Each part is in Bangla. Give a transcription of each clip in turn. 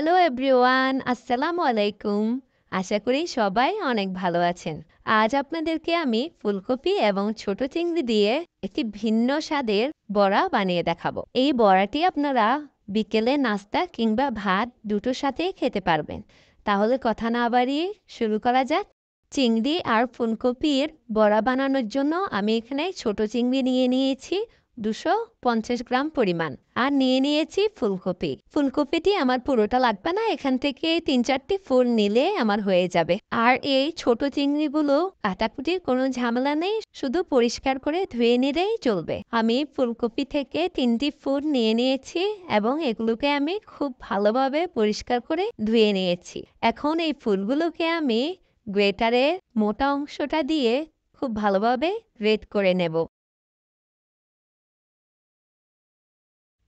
হ্যালো এভরিওয়ান, আসসালামু আলাইকুম। আশা করি সবাই অনেক ভালো আছেন। আজ আপনাদেরকে আমি ফুলকপি এবং ছোট চিংড়ি দিয়ে একটি ভিন্ন স্বাদের বড়া বানিয়ে দেখাবো। এই বড়াটি আপনারা বিকেলে নাস্তা কিংবা ভাত দুটোর সাথেই খেতে পারবেন। তাহলে কথা না বাড়িয়ে শুরু করা যাক। চিংড়ি আর ফুলকপির বড়া বানানোর জন্য আমি এখানে ছোট চিংড়ি নিয়ে নিয়েছি 250 গ্রাম পরিমাণ, আর নিয়ে নিয়েছি ফুলকপি। ফুলকপিটি আমার পুরোটা লাগবে না, এখান থেকে 3-4টি ফুল নিলে আমার হয়ে যাবে। আর এই ছোট চিংড়িগুলো কাটাকুটির কোনো ঝামেলা নেই, শুধু পরিষ্কার করে ধুয়ে নিলেই চলবে। আমি ফুলকপি থেকে 3টি ফুল নিয়ে নিয়েছি এবং এগুলোকে আমি খুব ভালোভাবে পরিষ্কার করে ধুয়ে নিয়েছি। এখন এই ফুলগুলোকে আমি গ্রেটারের মোটা অংশটা দিয়ে খুব ভালোভাবে গ্রেট করে নেব।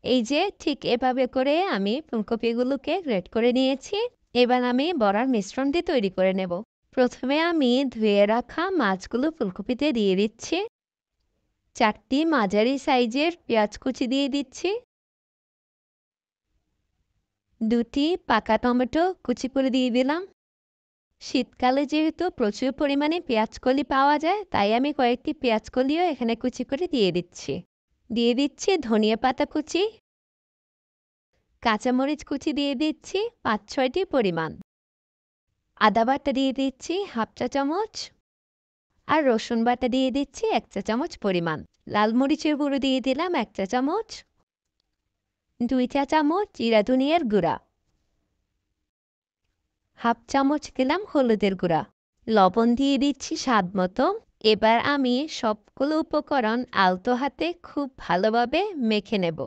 এই যে ঠিক এভাবে করে আমি ফুলকপিগুলোকে গ্রেট করে নিয়েছি। এবার আমি বড়ার মিশ্রণটি তৈরি করে নেব। প্রথমে আমি ধুয়ে রাখা মাছগুলো ফুলকপিতে দিয়ে দিচ্ছি। 4টি মাঝারি সাইজের পেঁয়াজ কুচি দিয়ে দিচ্ছি। 2টি পাকা টমেটো কুচি করে দিয়ে দিলাম। শীতকালে যেহেতু প্রচুর পরিমাণে পেঁয়াজকলি পাওয়া যায়, তাই আমি কয়েকটি পেঁয়াজকলিও এখানে কুচি করে দিয়ে দিচ্ছি। দিয়ে দিচ্ছি ধনিয়া পাতা কুচি, কাঁচামরিচ কুচি দিয়ে দিচ্ছি 5-6টি পরিমাণ। আদা বাটা দিয়ে দিচ্ছি 1/2 চা চামচ, আর রসুন বাটা দিয়ে দিচ্ছি 1 চা চামচ পরিমাণ। লাল মরিচের গুঁড়ো দিয়ে দিলাম 1 চা চামচ, 2 চা চামচ জিরা ধনিয়ার গুঁড়া, 1/2 চামচ দিলাম হলুদের গুঁড়া, লবণ দিয়ে দিচ্ছি স্বাদ মতো। এবার আমি সবগুলো উপকরণ আলতো হাতে খুব ভালোভাবে মেখে নেব।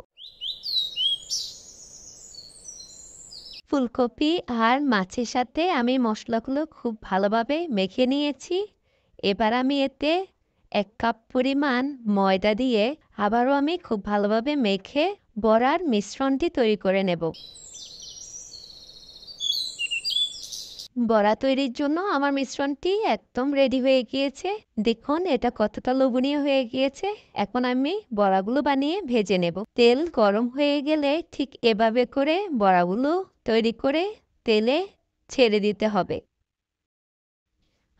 ফুলকপি আর মাছের সাথে আমি মশলাগুলো খুব ভালোভাবে মেখে নিয়েছি। এবার আমি এতে 1 কাপ পরিমাণ ময়দা দিয়ে আবারও আমি খুব ভালোভাবে মেখে বড়ার মিশ্রণটি তৈরি করে নেব। বড়া তৈরির জন্য আমার মিশ্রণটি একদম রেডি হয়ে গিয়েছে। দেখুন এটা কতটা লোভনীয় হয়ে গিয়েছে। এখন আমি বড়াগুলো বানিয়ে ভেজে নেব। তেল গরম হয়ে গেলে ঠিক এভাবে করে বড়াগুলো তৈরি করে তেলে ছেড়ে দিতে হবে।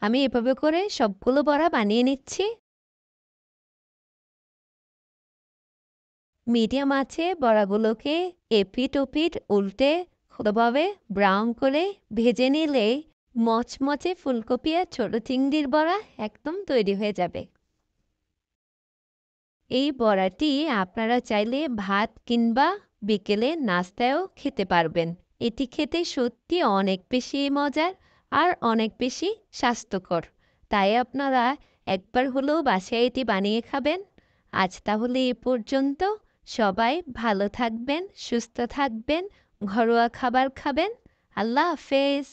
আমি এভাবে করে সবগুলো বড়া বানিয়ে নিচ্ছি। মিডিয়াম আঁচে বড়াগুলোকে এপিট ওপিট উল্টে ভালোভাবে ব্রাউন করে ভেজে নিলে মচমচে ফুলকপি আর ছোট চিংড়ির বড়া একদম তৈরি হয়ে যাবে। এই বড়াটি আপনারা চাইলে ভাত কিংবা বিকেলে নাস্তায়ও খেতে পারবেন। এটি খেতে সত্যি অনেক বেশি মজার আর অনেক বেশি স্বাস্থ্যকর। তাই আপনারা একবার হলেও বাসায় এটি বানিয়ে খাবেন। আজ তাহলে এ পর্যন্ত। সবাই ভালো থাকবেন, সুস্থ থাকবেন, ঘরোয়া খাবার খাবেন। আল্লাহ হাফেজ।